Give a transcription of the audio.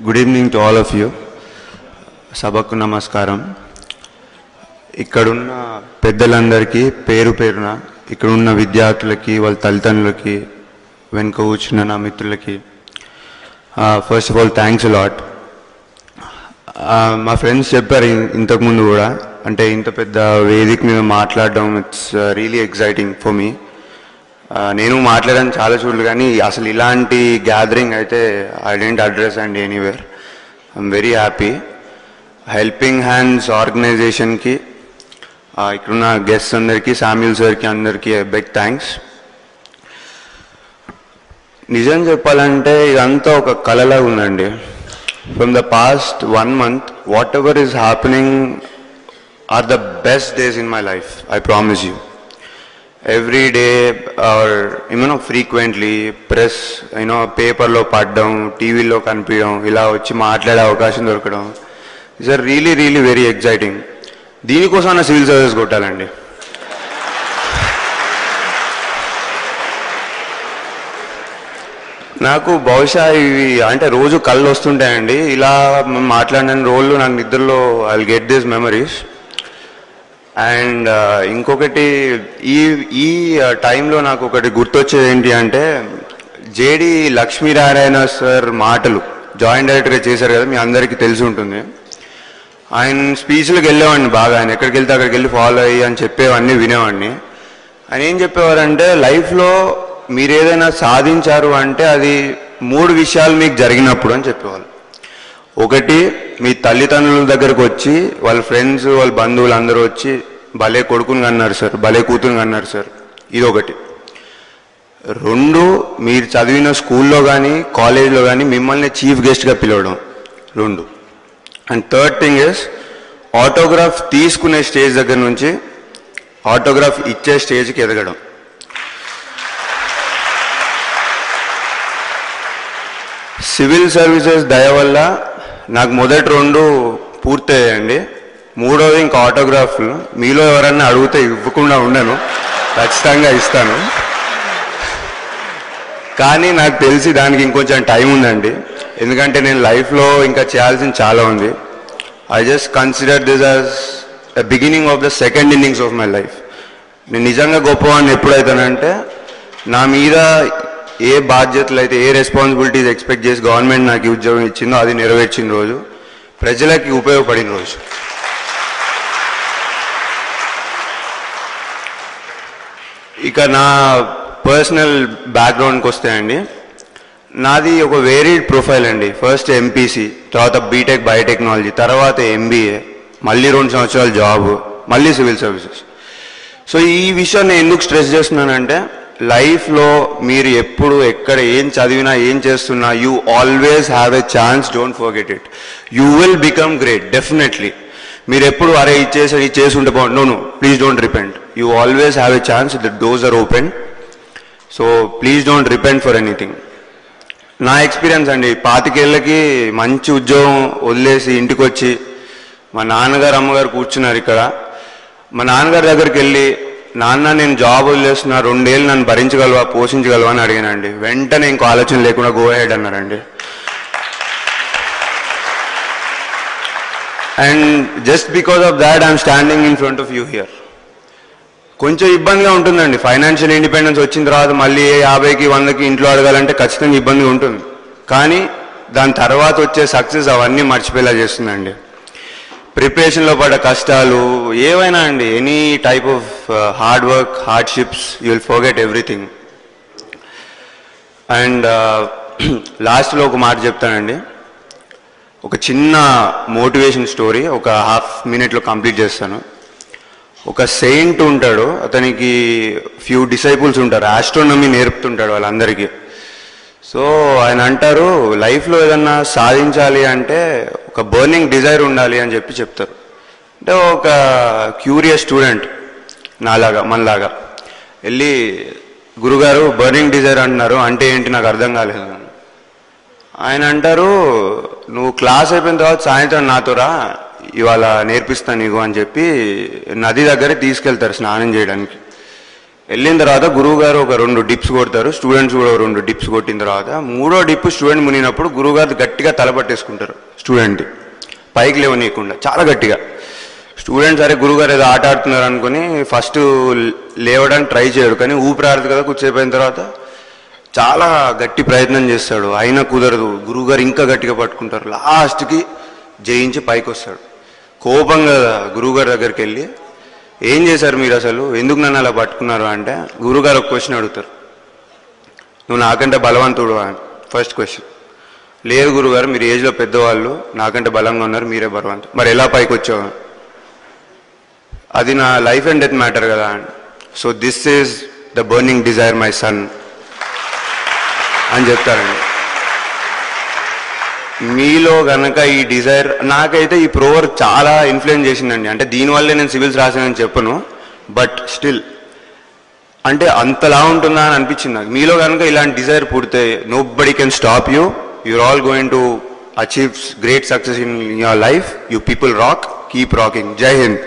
Good evening to all of you. సభకు నమస్కారం. ఇక్కడున్న పెద్దలందరికీ పేరు పేరున, ఇక్కడున్న విద్యార్థులకి, వాళ్ళ తల్లిదండ్రులకి, వెనుక కూర్చున్న నా మిత్రులకి first of all thanks a lot. మా ఫ్రెండ్స్ చెప్పారు ఇంతకుముందు కూడా, అంటే ఇంత పెద్ద వేదిక మీద మాట్లాడడం it's really exciting for me. నేను మాట్లాడాను చాలా చూడలు, కానీ అసలు ఇలాంటి గ్యాదరింగ్ అయితే I didn't address and anywhere. I'm very happy. Helping hands ఆర్గనైజేషన్కి, ఇక్కడున్న గెస్ట్స్ అందరికీ, శామ్యూల్ సార్కి అందరికీ బిగ్ థ్యాంక్స్. నిజం చెప్పాలంటే ఇదంతా ఒక కళలా ఉందండి. From the past 1 month, whatever is happening are the best days in my life, I promise you. Every day are frequently press పేపర్లో పడడం, టీవీలో కనిపించడం, ఇలా వచ్చి మాట్లాడే అవకాశం దొరకడం it's are really really very exciting. దీనికోసం సివిల్ సర్వీస్ కొట్టాలండి. నాకు బహుశా ఇవి అంటే రోజు కళ్ళు వస్తుంటాయండి. ఇలా మాట్లాడిన రోజులు నాకు నిద్రలో I will get this memories. And ఇంకొకటి, ఈ టైంలో నాకు ఒకటి గుర్తొచ్చేది ఏంటి అంటే, జేడి లక్ష్మీనారాయణ సార్ మాటలు జాయింట్ డైరెక్టర్గా చేశారు కదా, మీ అందరికీ తెలిసి ఉంటుంది. ఆయన స్పీచ్లకు వెళ్ళేవాడిని బాగా. ఆయన ఎక్కడికి వెళ్తే అక్కడికి వెళ్ళి ఫాలో అయ్యి అని చెప్పేవాడిని, వినేవాడిని. ఆయన ఏం చెప్పేవారంటే, లైఫ్లో మీరు ఏదైనా సాధించారు అంటే అది 3 విషయాలు మీకు జరిగినప్పుడు అని చెప్పేవాళ్ళు. ఒకటి, మీ తల్లిదండ్రుల దగ్గరకు వచ్చి వాళ్ళ ఫ్రెండ్స్, వాళ్ళ బంధువులు అందరూ వచ్చి భలే కొడుకుని కన్నారు సార్, భలే కూతురుని కన్నారు సార్, ఇదొకటి. 2, మీరు చదివిన స్కూల్లో కానీ కాలేజ్లో కానీ మిమ్మల్ని చీఫ్ గెస్ట్గా పిలవడం 2. And third thing is, autograph తీసుకునే స్టేజ్ దగ్గర నుంచి ఆటోగ్రాఫ్ ఇచ్చే స్టేజ్కి ఎదగడం. సివిల్ సర్వీసెస్ దయ వల్ల నాకు మొదటి 2 పూర్తయ్యాయండి. 3వది ఇంకా ఆటోగ్రాఫ్లు. మీలో ఎవరన్నా అడిగితే ఇవ్వకుండా ఉండను, ఖచ్చితంగా ఇస్తాను. కానీ నాకు తెలిసి దానికి ఇంకొంచెం టైం ఉందండి, ఎందుకంటే నేను లైఫ్లో ఇంకా చేయాల్సింది చాలా ఉంది. I just consider this as a beginning of the second innings of my life. నేను నిజంగా గొప్పవాడిని ఎప్పుడైతానంటే, నా మీద ఏ బాధ్యతలు అయితే, ఏ రెస్పాన్సిబిలిటీస్ ఎక్స్పెక్ట్ చేసి గవర్నమెంట్ నాకు ఉద్యోగం ఇచ్చిందో అది నెరవేర్చిన రోజు, ప్రజలకి ఉపయోగపడిన రోజు. ఇక నా పర్సనల్ బ్యాక్గ్రౌండ్కి వస్తే అండి, నాది ఒక వేరీడ్ ప్రొఫైల్ అండి. ఫస్ట్ ఎంపీసీ, తర్వాత బీటెక్ బయోటెక్నాలజీ, తర్వాత ఎంబీఏ, మళ్ళీ 2 సంవత్సరాలు జాబ్, మళ్ళీ సివిల్ సర్వీసెస్. సో ఈ విషయం నేను ఎందుకు స్ట్రెస్ చేస్తున్నానంటే, లైఫ్లో మీరు ఎప్పుడు ఎక్కడ ఏం చదివినా ఏం చేస్తున్నా, you always have a chance, don't forget it. You will become great definitely. మీరు ఎప్పుడు అరే ఇది చేసుంటే బాగుండు, no please don't repent. You always have a chance, the doors are open. So please don't repent for anything. నా experience అండి, 25 ఏళ్ళకి మంచి ఉద్యోగం వదిలేసి ఇంటికి వచ్చి మా నాన్నగారు అమ్మగారు కూర్చున్నారు ఇక్కడ. మా నాన్నగారి దగ్గరికి వెళ్ళి, నాన్న నేను జాబ్ వదిలేస్తున్నా, 2 ఏళ్ళు నన్ను భరించగలవా, పోషించగలవా అని అడిగానండి. వెంటనే ఇంకో ఆలోచన లేకుండా గో హెడ్ అన్నారండి. And just because of that I'm standing in front of you here. కొంచెం ఇబ్బందిగా ఉంటుందండి, ఫైనాన్షియల్ ఇండిపెండెన్స్ వచ్చిన తర్వాత మళ్ళీ 50కి 100కి ఇంట్లో అడగాలంటే ఖచ్చితంగా ఇబ్బందిగా ఉంటుంది. కానీ దాని తర్వాత వచ్చే సక్సెస్ అవన్నీ మర్చిపోయేలా చేస్తుందండి. ప్రిపరేషన్లో పడ్డ కష్టాలు ఏవైనా అండి, any type of hard work, hardships, you will forget everything. And లాస్ట్లో ఒక మాట చెప్తానండి, ఒక చిన్న మోటివేషన్ స్టోరీ, ఒక ½ మినిట్లో కంప్లీట్ చేస్తాను. ఒక సెయింట్ ఉంటాడు, అతనికి ఫ్యూ డిసైపుల్స్ ఉంటారు, ఆస్ట్రోనమీ నేర్పుతుంటాడు వాళ్ళందరికీ. సో ఆయన అంటారు, లైఫ్లో ఏదన్నా సాధించాలి అంటే ఒక బర్నింగ్ డిజైర్ ఉండాలి అని చెప్తారు. అంటే ఒక క్యూరియస్ స్టూడెంట్ నాలాగా, మనలాగా వెళ్ళి, గురుగారు బర్నింగ్ డిజైర్ అంటున్నారు, అంటే ఏంటి నాకు అర్థం కాలేదు. ఆయన అంటారు, నువ్వు క్లాస్ అయిపోయిన తర్వాత సాయంత్రం నాతో రా, ఇవాళ నేర్పిస్తాను నీకు అని చెప్పి నది దగ్గర తీసుకెళ్తారు స్నానం చేయడానికి. వెళ్ళిన తర్వాత గురువు గారు ఒక 2 డిప్స్ కొడతారు, స్టూడెంట్స్ కూడా 2 డిప్స్ కొట్టిన తర్వాత 3వ డిప్ స్టూడెంట్ మునిగినప్పుడు గురువు గారు గట్టిగా తలపట్టేసుకుంటారు స్టూడెంట్, పైకి లేవనీయకుండా చాలా గట్టిగా. స్టూడెంట్స్ అరే గురువుగారు ఏదో ఆట ఆడుతున్నారు అనుకుని ఫస్ట్ లేవడానికి ట్రై చేయడు, కానీ ఊపిరాడదు కదా, కూర్చోపోయిన తర్వాత చాలా గట్టి ప్రయత్నం చేస్తాడు, అయినా కుదరదు. గురువుగారు ఇంకా గట్టిగా పట్టుకుంటారు, లాస్ట్కి జయించి పైకి వస్తాడు. కోపంగా గురువుగారి దగ్గరికి వెళ్ళి ఏం చేశారు మీరు, అసలు ఎందుకు నన్ను అలా పట్టుకున్నారు అంటే గురువుగారు ఒక క్వశ్చన్ అడుగుతారు, నువ్వు నాకంటే బలవంతుడు అని. ఫస్ట్ క్వశ్చన్, లేదు గురువుగారు మీరు ఏజ్లో పెద్దవాళ్ళు, నాకంటే బలంగా ఉన్నారు, మీరే బలవంతుడు, మరి ఎలా పైకి వచ్చావు, అది నా లైఫ్ అండ్ డెత్ మ్యాటర్ కదా అని. So this is the burning desire my son అని చెప్తారండి. మీలో కనుక ఈ డిజైర్, నాకైతే ఈ ప్రోవర్ చాలా ఇన్ఫ్లుయెన్స్ చేసిందండి. అంటే దీనివల్లే నేను సివిల్స్ రాశానని చెప్పను, బట్ స్టిల్ అంటే అంతలా ఉంటుందా అని అనిపించింది నాకు. మీలో కనుక ఇలాంటి డిజైర్ పుడితే nobody can stop you, you're all going to achieve great success in your life. You people rock, keep rocking. జై హింద్.